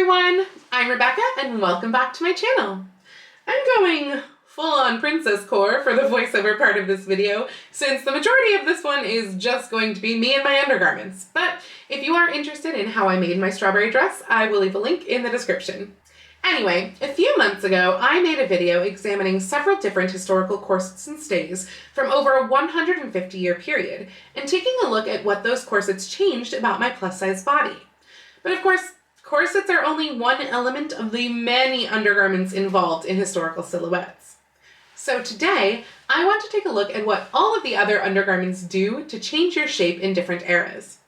everyone, I'm Rebecca and welcome back to my channel. I'm going full-on princess core for the voiceover part of this video since the majority of this one is just going to be me and my undergarments. But if you are interested in how I made my strawberry dress, I will leave a link in the description. Anyway, a few months ago, I made a video examining several different historical corsets and stays from over a 150-year period and taking a look at what those corsets changed about my plus-size body. But of course, corsets are only one element of the many undergarments involved in historical silhouettes. So today, I want to take a look at what all of the other undergarments do to change your shape in different eras.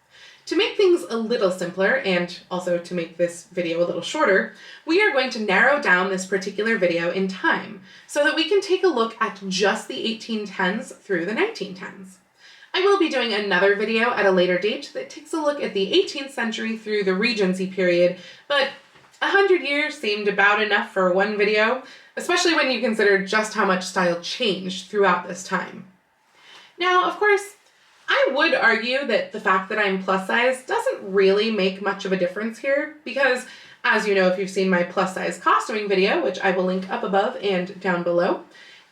To make things a little simpler, and also to make this video a little shorter, we are going to narrow down this particular video in time so that we can take a look at just the 1810s through the 1910s. I will be doing another video at a later date that takes a look at the 18th century through the Regency period, but 100 years seemed about enough for one video, especially when you consider just how much style changed throughout this time. Now, of course, I would argue that the fact that I'm plus size doesn't really make much of a difference here because, as you know if you've seen my plus size costuming video, which I will link up above and down below,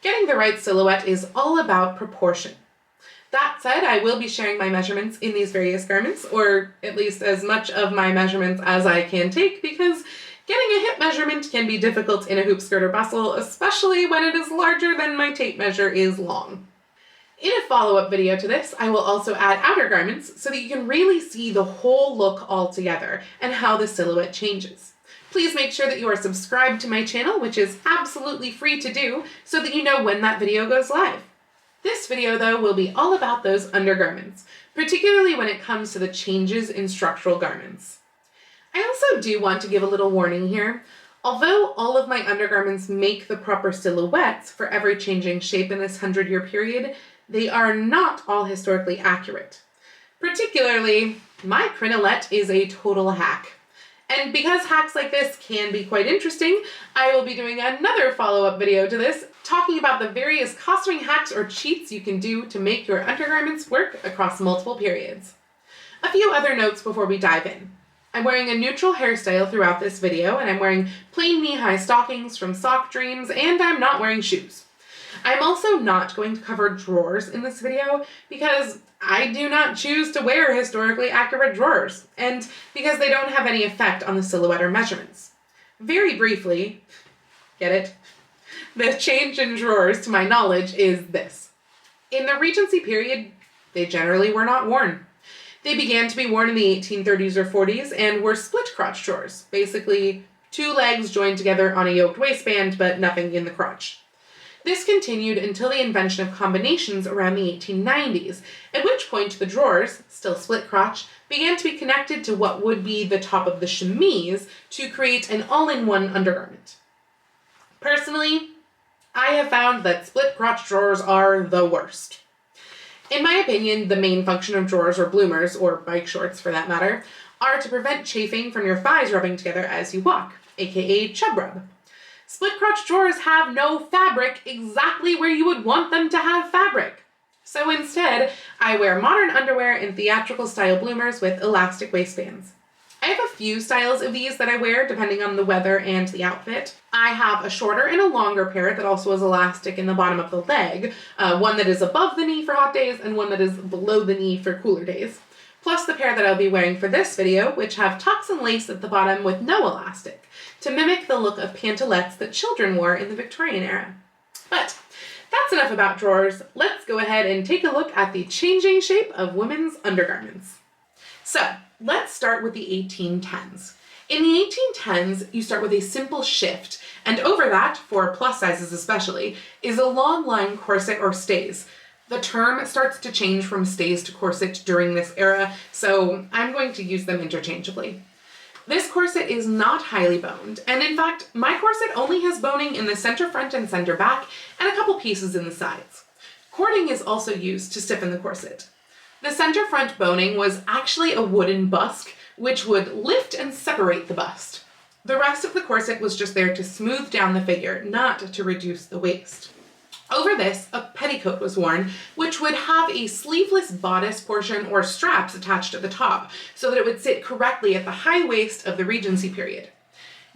getting the right silhouette is all about proportion. That said, I will be sharing my measurements in these various garments, or at least as much of my measurements as I can take, because getting a hip measurement can be difficult in a hoop skirt or bustle, especially when it is larger than my tape measure is long. In a follow-up video to this, I will also add outer garments so that you can really see the whole look all together and how the silhouette changes. Please make sure that you are subscribed to my channel, which is absolutely free to do, so that you know when that video goes live. This video, though, will be all about those undergarments, particularly when it comes to the changes in structural garments. I also do want to give a little warning here. Although all of my undergarments make the proper silhouettes for every changing shape in this 100-year period, they are not all historically accurate. Particularly, my crinolette is a total hack. And because hacks like this can be quite interesting, I will be doing another follow-up video to this, talking about the various costuming hacks or cheats you can do to make your undergarments work across multiple periods. A few other notes before we dive in. I'm wearing a neutral hairstyle throughout this video, and I'm wearing plain knee-high stockings from Sock Dreams, and I'm not wearing shoes. I'm also not going to cover drawers in this video because I do not choose to wear historically accurate drawers, and because they don't have any effect on the silhouette or measurements. Very briefly, get it? The change in drawers, to my knowledge, is this. In the Regency period, they generally were not worn. They began to be worn in the 1830s or 40s and were split crotch drawers, basically two legs joined together on a yoked waistband but nothing in the crotch. This continued until the invention of combinations around the 1890s, at which point the drawers, still split crotch, began to be connected to what would be the top of the chemise to create an all-in-one undergarment. Personally, I have found that split crotch drawers are the worst. In my opinion, the main function of drawers or bloomers, or bike shorts for that matter, are to prevent chafing from your thighs rubbing together as you walk, aka chub rub. Split crotch drawers have no fabric exactly where you would want them to have fabric. So instead, I wear modern underwear and theatrical style bloomers with elastic waistbands. I have a few styles of these that I wear depending on the weather and the outfit. I have a shorter and a longer pair that also has elastic in the bottom of the leg, one that is above the knee for hot days and one that is below the knee for cooler days. Plus the pair that I'll be wearing for this video, which have tucks and lace at the bottom with no elastic, to mimic the look of pantalettes that children wore in the Victorian era. But that's enough about drawers. Let's go ahead and take a look at the changing shape of women's undergarments. So, let's start with the 1810s. In the 1810s, you start with a simple shift, and over that, for plus sizes especially, is a long line corset or stays. The term starts to change from stays to corset during this era, so I'm going to use them interchangeably. This corset is not highly boned, and in fact, my corset only has boning in the center front and center back, and a couple pieces in the sides. Cording is also used to stiffen the corset. The center front boning was actually a wooden busk, which would lift and separate the bust. The rest of the corset was just there to smooth down the figure, not to reduce the waist. Over this, a petticoat was worn, which would have a sleeveless bodice portion or straps attached at the top, so that it would sit correctly at the high waist of the Regency period.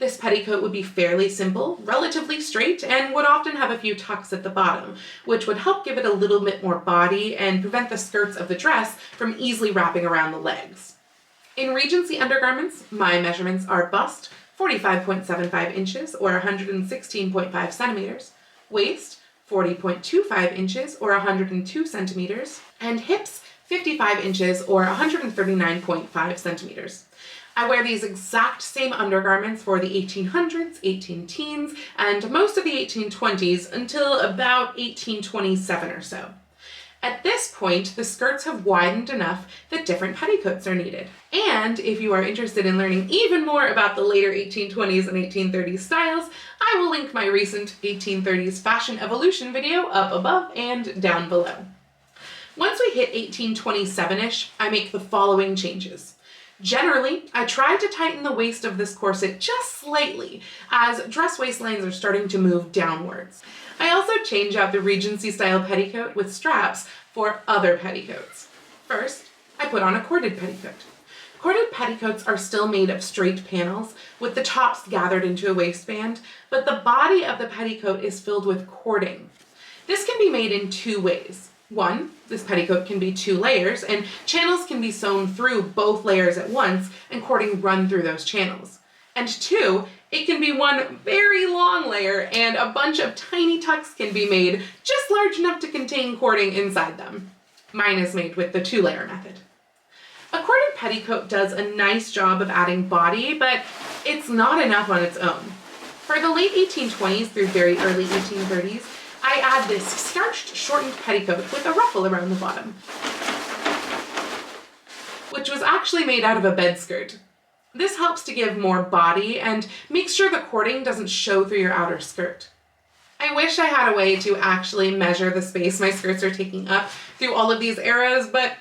This petticoat would be fairly simple, relatively straight, and would often have a few tucks at the bottom, which would help give it a little bit more body and prevent the skirts of the dress from easily wrapping around the legs. In Regency undergarments, my measurements are bust, 45.75 inches or 116.5 centimeters, waist, 40.25 inches or 102 centimeters, and hips, 55 inches or 139.5 centimeters. I wear these exact same undergarments for the 1800s, 18 teens, and most of the 1820s until about 1827 or so. At this point, the skirts have widened enough that different petticoats are needed. And if you are interested in learning even more about the later 1820s and 1830s styles, I will link my recent 1830s fashion evolution video up above and down below. Once we hit 1827-ish, I make the following changes. Generally, I try to tighten the waist of this corset just slightly, as dress waistlines are starting to move downwards. I also change out the Regency style petticoat with straps for other petticoats. First, I put on a corded petticoat. Corded petticoats are still made of straight panels, with the tops gathered into a waistband, but the body of the petticoat is filled with cording. This can be made in two ways. One, this petticoat can be 2 layers, and channels can be sewn through both layers at once and cording run through those channels. And 2, it can be one very long layer and a bunch of tiny tucks can be made just large enough to contain cording inside them. Mine is made with the 2-layer method. A corded petticoat does a nice job of adding body, but it's not enough on its own. For the late 1820s through very early 1830s, I add this starched shortened petticoat with a ruffle around the bottom, which was actually made out of a bed skirt. This helps to give more body and makes sure the cording doesn't show through your outer skirt. I wish I had a way to actually measure the space my skirts are taking up through all of these eras, but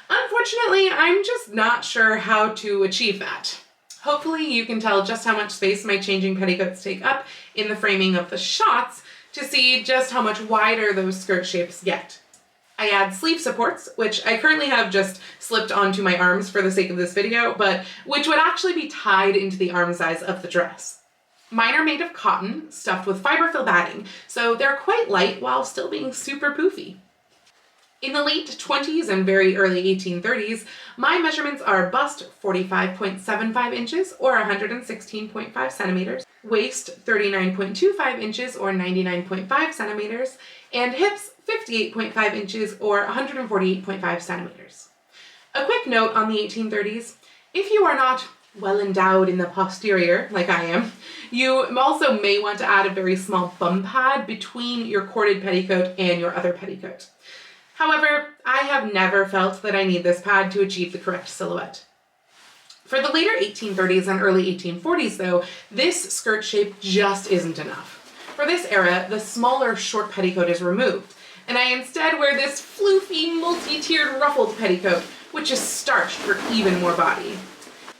unfortunately, I'm just not sure how to achieve that. Hopefully you can tell just how much space my changing petticoats take up in the framing of the shots to see just how much wider those skirt shapes get. I add sleeve supports, which I currently have just slipped onto my arms for the sake of this video, but which would actually be tied into the arm size of the dress. Mine are made of cotton, stuffed with fiberfill batting, so they're quite light while still being super poofy. In the late 20s and very early 1830s, my measurements are bust 45.75 inches or 116.5 centimeters, waist 39.25 inches or 99.5 centimeters, and hips 58.5 inches or 148.5 centimeters. A quick note on the 1830s, if you are not well endowed in the posterior, like I am, you also may want to add a very small bum pad between your corded petticoat and your other petticoat. However, I have never felt that I need this pad to achieve the correct silhouette. For the later 1830s and early 1840s though, this skirt shape just isn't enough. For this era, the smaller short petticoat is removed, and I instead wear this floofy, multi-tiered ruffled petticoat, which is starched for even more body.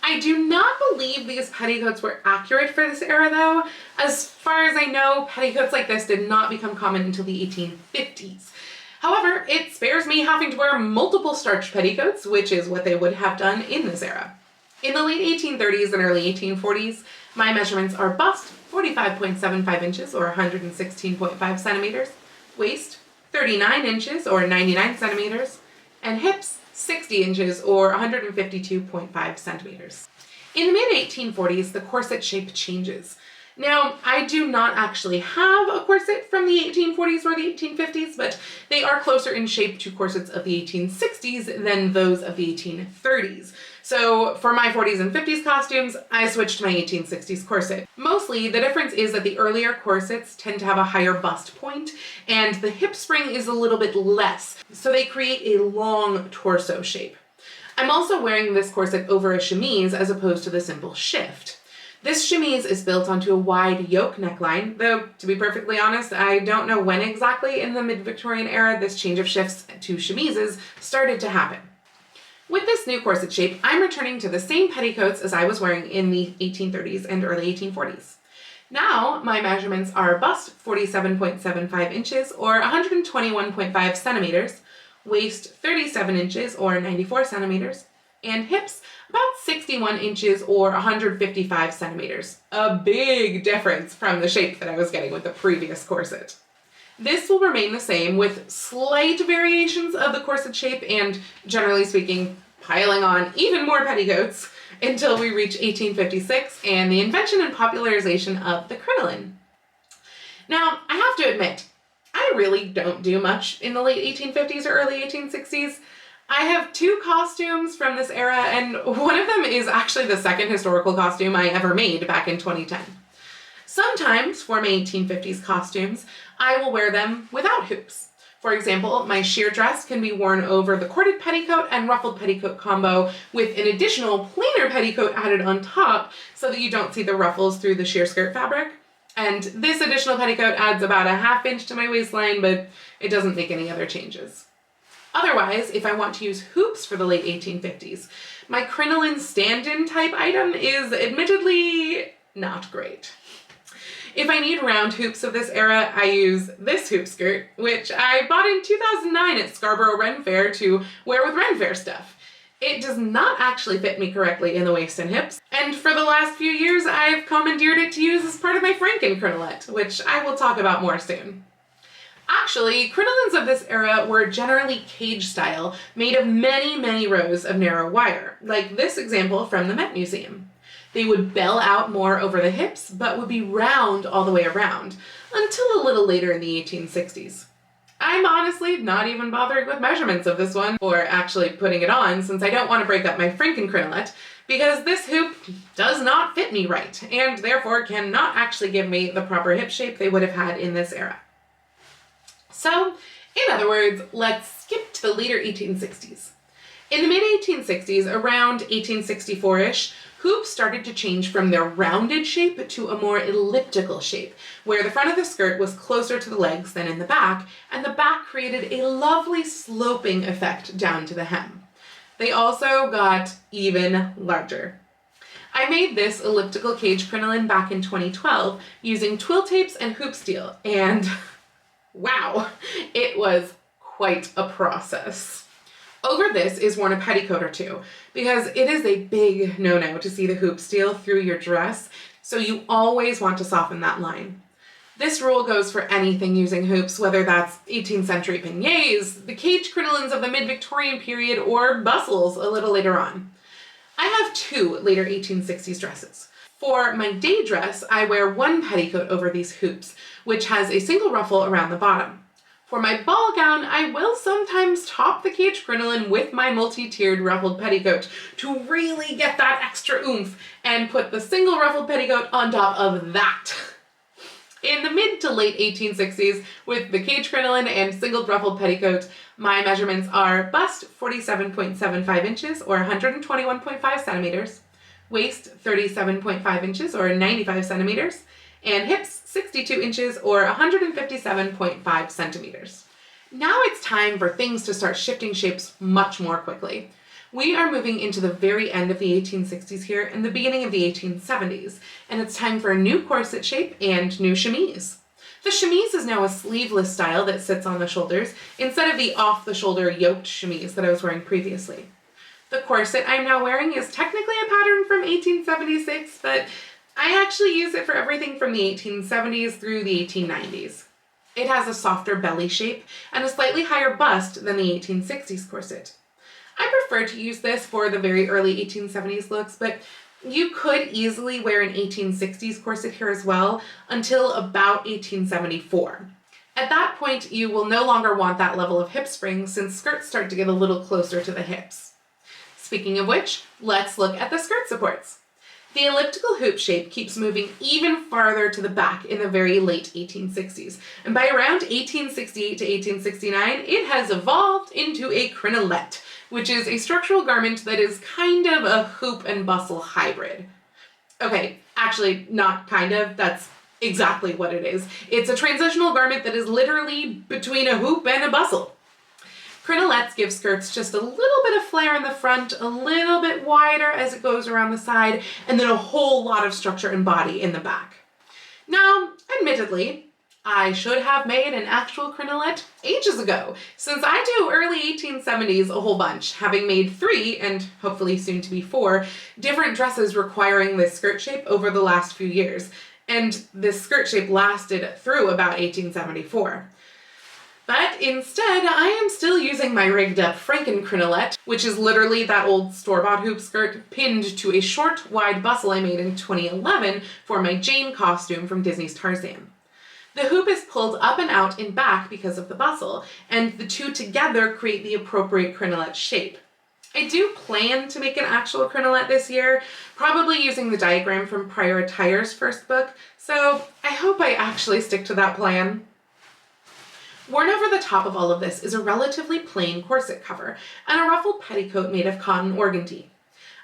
I do not believe these petticoats were accurate for this era though. As far as I know, petticoats like this did not become common until the 1850s. However, it spares me having to wear multiple starched petticoats, which is what they would have done in this era. In the late 1830s and early 1840s, my measurements are bust 45.75 inches or 116.5 centimeters, waist 39 inches or 99 centimeters, and hips 60 inches or 152.5 centimeters. In the mid-1840s, the corset shape changes. Now, I do not actually have a corset from the 1840s or the 1850s, but they are closer in shape to corsets of the 1860s than those of the 1830s. So for my 40s and 50s costumes, I switched to my 1860s corset. Mostly, the difference is that the earlier corsets tend to have a higher bust point, and the hip spring is a little bit less, so they create a long torso shape. I'm also wearing this corset over a chemise as opposed to the simple shift. This chemise is built onto a wide yoke neckline, though, to be perfectly honest, I don't know when exactly in the mid-Victorian era this change of shifts to chemises started to happen. With this new corset shape, I'm returning to the same petticoats as I was wearing in the 1830s and early 1840s. Now, my measurements are bust 47.75 inches or 121.5 centimeters, waist 37 inches or 94 centimeters, and hips about 61 inches or 155 centimeters. A big difference from the shape that I was getting with the previous corset. This will remain the same with slight variations of the corset shape and, generally speaking, piling on even more petticoats until we reach 1856 and the invention and popularization of the crinoline. Now, I have to admit, I really don't do much in the late 1850s or early 1860s. I have two costumes from this era, and one of them is actually the second historical costume I ever made back in 2010. Sometimes, for my 1850s costumes, I will wear them without hoops. For example, my sheer dress can be worn over the corded petticoat and ruffled petticoat combo with an additional plainer petticoat added on top so that you don't see the ruffles through the sheer skirt fabric. And this additional petticoat adds about a ½ inch to my waistline, but it doesn't make any other changes. Otherwise, if I want to use hoops for the late 1850s, my crinoline stand-in type item is admittedly not great. If I need round hoops of this era, I use this hoop skirt, which I bought in 2009 at Scarborough Ren Fair to wear with Ren Fair stuff. It does not actually fit me correctly in the waist and hips, and for the last few years I've commandeered it to use as part of my Franken crinolette, which I will talk about more soon. Actually, crinolines of this era were generally cage style, made of many rows of narrow wire, like this example from the Met Museum. They would bell out more over the hips, but would be round all the way around, until a little later in the 1860s. I'm honestly not even bothering with measurements of this one, or actually putting it on, since I don't want to break up my Franken crinolette, because this hoop does not fit me right, and therefore cannot actually give me the proper hip shape they would have had in this era. So, in other words, let's skip to the later 1860s. In the mid-1860s, around 1864-ish, hoops started to change from their rounded shape to a more elliptical shape, where the front of the skirt was closer to the legs than in the back, and the back created a lovely sloping effect down to the hem. They also got even larger. I made this elliptical cage crinoline back in 2012 using twill tapes and hoop steel, and wow, it was quite a process. Over this is worn a petticoat or two, because it is a big no-no to see the hoop steel through your dress, so you always want to soften that line. This rule goes for anything using hoops, whether that's 18th century peignets, the cage crinolines of the mid-Victorian period, or bustles a little later on. I have two later 1860s dresses. For my day dress, I wear one petticoat over these hoops, which has a single ruffle around the bottom. For my ball gown, I will sometimes top the cage crinoline with my multi-tiered ruffled petticoat to really get that extra oomph and put the single ruffled petticoat on top of that. In the mid to late 1860s, with the cage crinoline and single ruffled petticoat, my measurements are bust 47.75 inches or 121.5 centimeters, waist 37.5 inches or 95 centimeters, and hips 62 inches or 157.5 centimeters. Now it's time for things to start shifting shapes much more quickly. We are moving into the very end of the 1860s here and the beginning of the 1870s, and it's time for a new corset shape and new chemise. The chemise is now a sleeveless style that sits on the shoulders instead of the off-the-shoulder yoked chemise that I was wearing previously. The corset I'm now wearing is technically a pattern from 1876, but I actually use it for everything from the 1870s through the 1890s. It has a softer belly shape and a slightly higher bust than the 1860s corset. I prefer to use this for the very early 1870s looks, but you could easily wear an 1860s corset here as well until about 1874. At that point, you will no longer want that level of hip spring since skirts start to get a little closer to the hips. Speaking of which, let's look at the skirt supports. The elliptical hoop shape keeps moving even farther to the back in the very late 1860s, and by around 1868 to 1869, it has evolved into a crinolette, which is a structural garment that is kind of a hoop and bustle hybrid. Okay, actually, not kind of, that's exactly what it is. It's a transitional garment that is literally between a hoop and a bustle. Crinolettes give skirts just a little bit of flare in the front, a little bit wider as it goes around the side, and then a whole lot of structure and body in the back. Now, admittedly, I should have made an actual crinolette ages ago, since I do early 1870s a whole bunch, having made 3, and hopefully soon to be 4, different dresses requiring this skirt shape over the last few years, and this skirt shape lasted through about 1874. But instead, I am still using my rigged up Franken crinolette, which is literally that old store-bought hoop skirt pinned to a short, wide bustle I made in 2011 for my Jane costume from Disney's Tarzan. The hoop is pulled up and out in back because of the bustle, and the two together create the appropriate crinolette shape. I do plan to make an actual crinolette this year, probably using the diagram from Prior Attire's first book, so I hope I actually stick to that plan. Worn over the top of all of this is a relatively plain corset cover and a ruffled petticoat made of cotton organdy.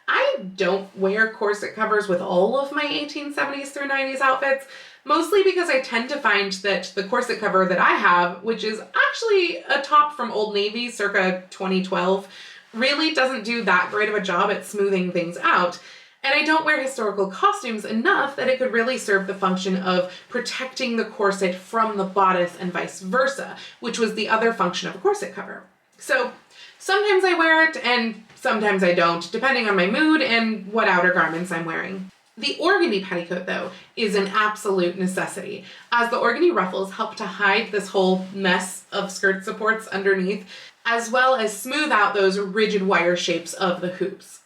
I don't wear corset covers with all of my 1870s through 90s outfits, mostly because I tend to find that the corset cover that I have, which is actually a top from Old Navy circa 2012, really doesn't do that great of a job at smoothing things out, and I don't wear historical costumes enough that it could really serve the function of protecting the corset from the bodice and vice versa, which was the other function of a corset cover. So sometimes I wear it and sometimes I don't, depending on my mood and what outer garments I'm wearing. The organdy petticoat, though, is an absolute necessity, as the organdy ruffles help to hide this whole mess of skirt supports underneath, as well as smooth out those rigid wire shapes of the hoops.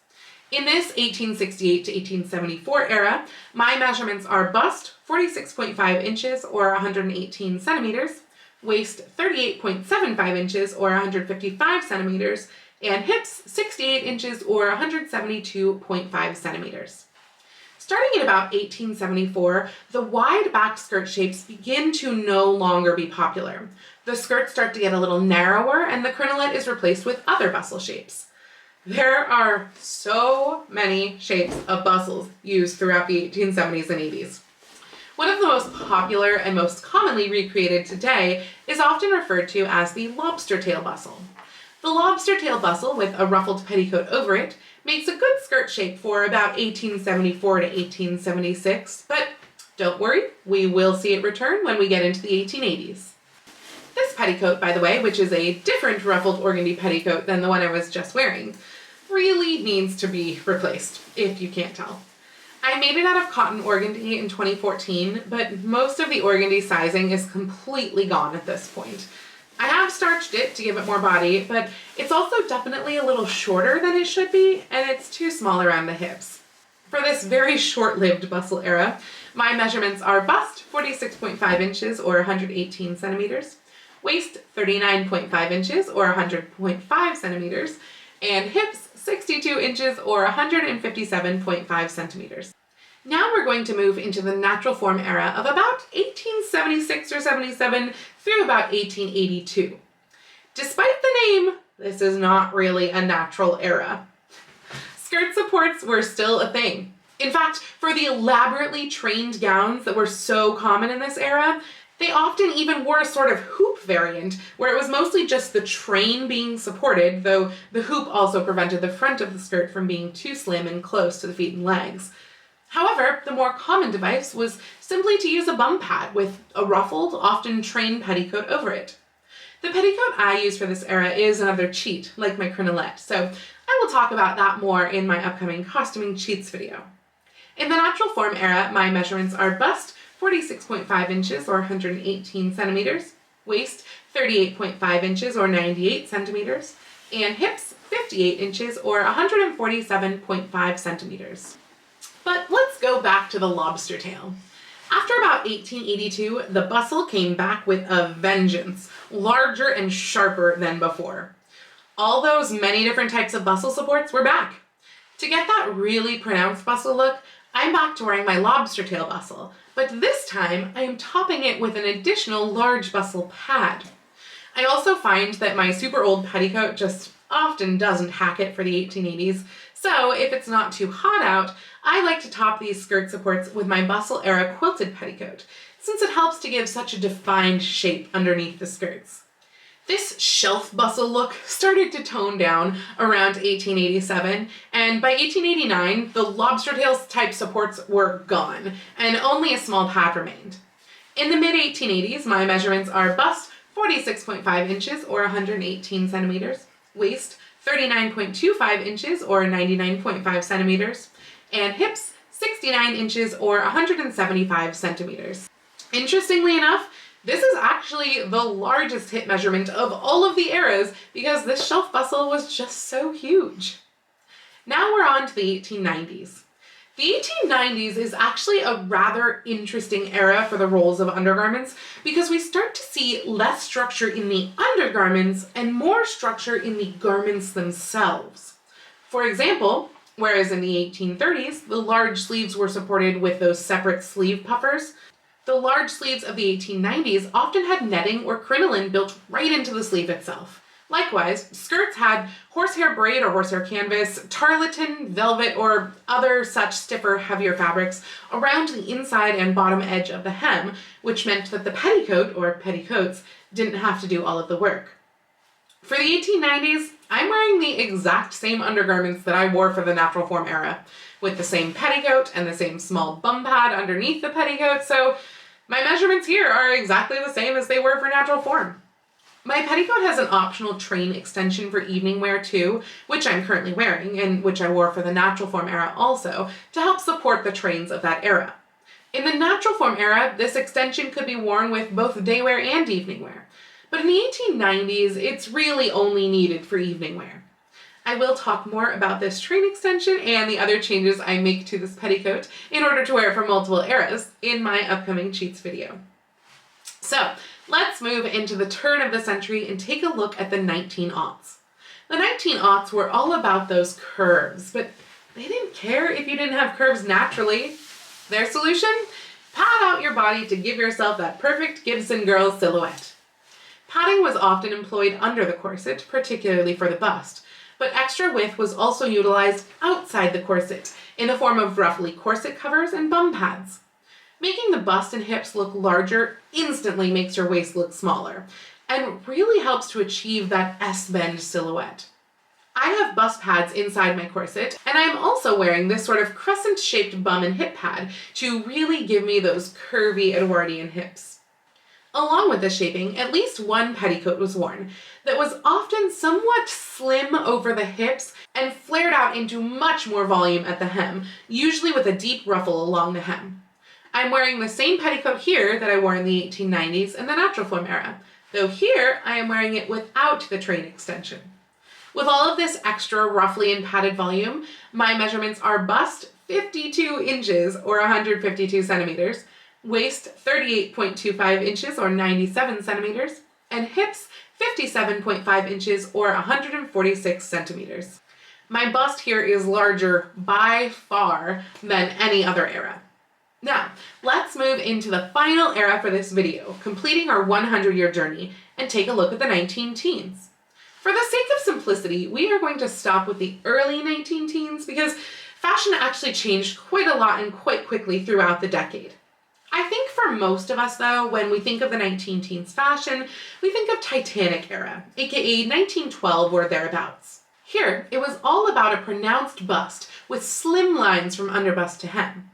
In this 1868 to 1874 era, my measurements are bust 46.5 inches or 118 centimeters, waist 38.75 inches or 155 centimeters, and hips 68 inches or 172.5 centimeters. Starting at about 1874, the wide-backed skirt shapes begin to no longer be popular. The skirts start to get a little narrower and the crinolette is replaced with other bustle shapes. There are so many shapes of bustles used throughout the 1870s and 80s. One of the most popular and most commonly recreated today is often referred to as the lobster tail bustle. The lobster tail bustle with a ruffled petticoat over it makes a good skirt shape for about 1874 to 1876, but don't worry, we will see it return when we get into the 1880s. This petticoat, by the way, which is a different ruffled organdy petticoat than the one I was just wearing, really needs to be replaced, if you can't tell. I made it out of cotton organdy in 2014, but most of the organdy sizing is completely gone at this point. I have starched it to give it more body, but it's also definitely a little shorter than it should be, and it's too small around the hips. For this very short-lived bustle era, my measurements are bust 46.5 inches or 118 centimeters, waist 39.5 inches or 100.5 centimeters, and hips 62 inches or 157.5 centimeters. Now we're going to move into the natural form era of about 1876 or 77 through about 1882. Despite the name, this is not really a natural era. Skirt supports were still a thing. In fact, for the elaborately trained gowns that were so common in this era, they often even wore a sort of hoop variant, where it was mostly just the train being supported, though the hoop also prevented the front of the skirt from being too slim and close to the feet and legs. However, the more common device was simply to use a bum pad with a ruffled, often train petticoat over it. The petticoat I use for this era is another cheat, like my crinolette, so I will talk about that more in my upcoming costuming cheats video. In the natural form era, my measurements are bust 46.5 inches or 118 centimeters, waist 38.5 inches or 98 centimeters, and hips 58 inches or 147.5 centimeters. But let's go back to the lobster tail. After about 1882, the bustle came back with a vengeance, larger and sharper than before. All those many different types of bustle supports were back. To get that really pronounced bustle look, I'm back to wearing my lobster tail bustle, but this time I am topping it with an additional large bustle pad. I also find that my super old petticoat just often doesn't hack it for the 1880s, so if it's not too hot out, I like to top these skirt supports with my bustle era quilted petticoat, since it helps to give such a defined shape underneath the skirts. This shelf bustle look started to tone down around 1887, and by 1889, the lobster tails type supports were gone, and only a small pad remained. In the mid-1880s, my measurements are bust 46.5 inches or 118 centimeters, waist 39.25 inches or 99.5 centimeters, and hips 69 inches or 175 centimeters. Interestingly enough, this is actually the largest hip measurement of all of the eras because this shelf bustle was just so huge. Now we're on to the 1890s. The 1890s is actually a rather interesting era for the rolls of undergarments because we start to see less structure in the undergarments and more structure in the garments themselves. For example, whereas in the 1830s, the large sleeves were supported with those separate sleeve puffers, the large sleeves of the 1890s often had netting or crinoline built right into the sleeve itself. Likewise, skirts had horsehair braid or horsehair canvas, tarlatan, velvet, or other such stiffer, heavier fabrics around the inside and bottom edge of the hem, which meant that the petticoat or petticoats didn't have to do all of the work. For the 1890s, I'm wearing the exact same undergarments that I wore for the natural form era, with the same petticoat and the same small bum pad underneath the petticoat, so my measurements here are exactly the same as they were for natural form. My petticoat has an optional train extension for evening wear too, which I'm currently wearing and which I wore for the natural form era also, to help support the trains of that era. In the natural form era, this extension could be worn with both day wear and evening wear, but in the 1890s, it's really only needed for evening wear. I will talk more about this train extension and the other changes I make to this petticoat in order to wear it for multiple eras in my upcoming cheats video. So, let's move into the turn of the century and take a look at the 1900s. The 1900s were all about those curves, but they didn't care if you didn't have curves naturally. Their solution? Pad out your body to give yourself that perfect Gibson girl silhouette. Padding was often employed under the corset, particularly for the bust, but extra width was also utilized outside the corset in the form of roughly corset covers and bum pads. Making the bust and hips look larger instantly makes your waist look smaller and really helps to achieve that S-bend silhouette. I have bust pads inside my corset, and I am also wearing this sort of crescent-shaped bum and hip pad to really give me those curvy Edwardian hips. Along with this shaping, at least one petticoat was worn that was often somewhat slim over the hips and flared out into much more volume at the hem, usually with a deep ruffle along the hem. I'm wearing the same petticoat here that I wore in the 1890s and the natural form era, though here I am wearing it without the train extension. With all of this extra roughly and padded volume, my measurements are bust 52 inches or 152 centimeters, waist 38.25 inches or 97 centimeters, and hips 57.5 inches or 146 centimeters. My bust here is larger by far than any other era. Now, let's move into the final era for this video, completing our 100-year journey, and take a look at the 19-teens. For the sake of simplicity, we are going to stop with the early 19-teens because fashion actually changed quite a lot and quite quickly throughout the decade. I think for most of us though, when we think of the 19-teens fashion, we think of Titanic era, aka 1912 or thereabouts. Here, it was all about a pronounced bust with slim lines from underbust to hem.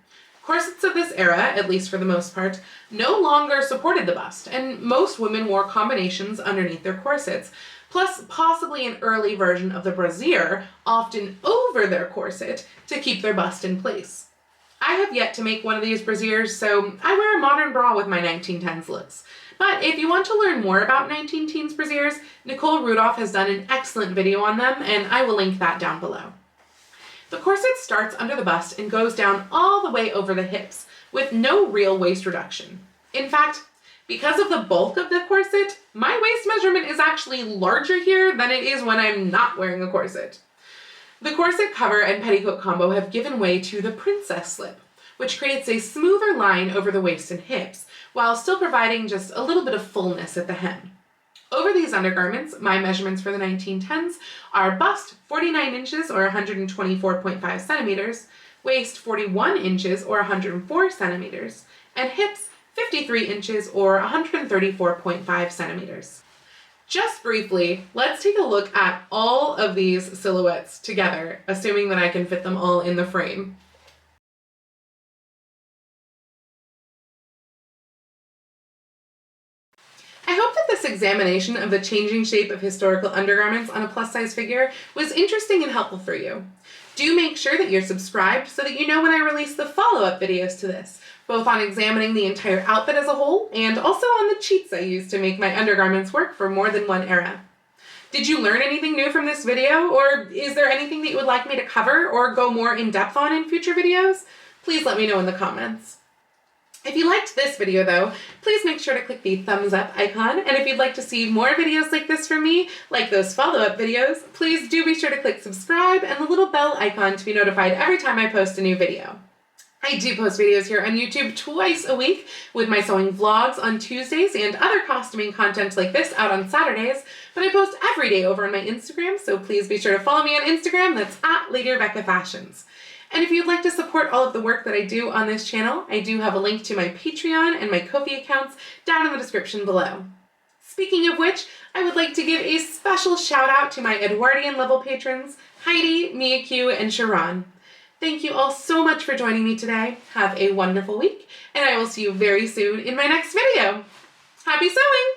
Corsets of this era, at least for the most part, no longer supported the bust, and most women wore combinations underneath their corsets, plus possibly an early version of the brassiere, often over their corset, to keep their bust in place. I have yet to make one of these brassieres, so I wear a modern bra with my 1910s looks. But if you want to learn more about 19-teens brassieres, Nicole Rudolph has done an excellent video on them, and I will link that down below. The corset starts under the bust and goes down all the way over the hips, with no real waist reduction. In fact, because of the bulk of the corset, my waist measurement is actually larger here than it is when I'm not wearing a corset. The corset cover and petticoat combo have given way to the princess slip, which creates a smoother line over the waist and hips, while still providing just a little bit of fullness at the hem. Over these undergarments, my measurements for the 1910s are bust 49 inches or 124.5 centimeters, waist 41 inches or 104 centimeters, and hips 53 inches or 134.5 centimeters. Just briefly, let's take a look at all of these silhouettes together, assuming that I can fit them all in the frame. I hope that this examination of the changing shape of historical undergarments on a plus-size figure was interesting and helpful for you. Do make sure that you're subscribed so that you know when I release the follow-up videos to this, both on examining the entire outfit as a whole and also on the cheats I use to make my undergarments work for more than one era. Did you learn anything new from this video, or is there anything that you would like me to cover or go more in depth on in future videos? Please let me know in the comments. If you liked this video though, please make sure to click the thumbs up icon, and if you'd like to see more videos like this from me, like those follow-up videos, please do be sure to click subscribe and the little bell icon to be notified every time I post a new video. I do post videos here on YouTube twice a week, with my sewing vlogs on Tuesdays and other costuming content like this out on Saturdays, but I post every day over on my Instagram, so please be sure to follow me on Instagram. That's at Lady Rebecca Fashions. And if you'd like to support all of the work that I do on this channel, I do have a link to my Patreon and my Ko-fi accounts down in the description below. Speaking of which, I would like to give a special shout out to my Edwardian level patrons, Heidi, Mia Q, and Sharon. Thank you all so much for joining me today. Have a wonderful week, and I will see you very soon in my next video. Happy sewing!